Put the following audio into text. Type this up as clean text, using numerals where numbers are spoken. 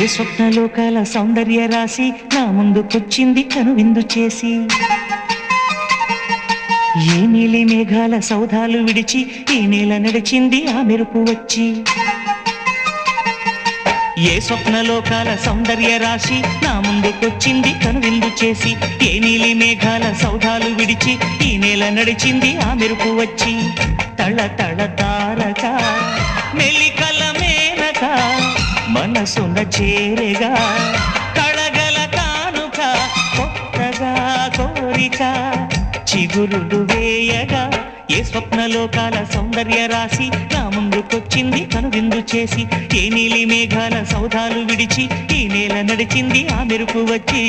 ఏ స్వప్నలోకాల సౌందర్య రాశి నా ముందుకొచ్చింది కనువిందు చేసి, ఏ నీలి మేఘాల సౌధాలు విడిచి ఈ నేల నడిచింది ఆ మెరుపు వచ్చి. ఏ స్వప్నలోకాల సౌందర్య రాశి నా ముందుకొచ్చింది కనువిందు చేసి, ఏ నీలి మేఘాల సౌధాలు విడిచి ఈ నేల నడిచింది ఆ మెరుపు వచ్చి. తళ తళ తారక మెలికల మేనక మనసున చేరేగా కళగల కానుక కొత్తగా కోరిక చిగురుడు వేయగా. ఏ స్వప్నలోకాల సౌందర్య రాశి నా ముందుకొచ్చింది కనువిందు చేసి, ఏ నీలి మేఘాల సౌధాలు విడిచి ఈ నేల నడిచింది ఆ మెరుపు వచ్చి.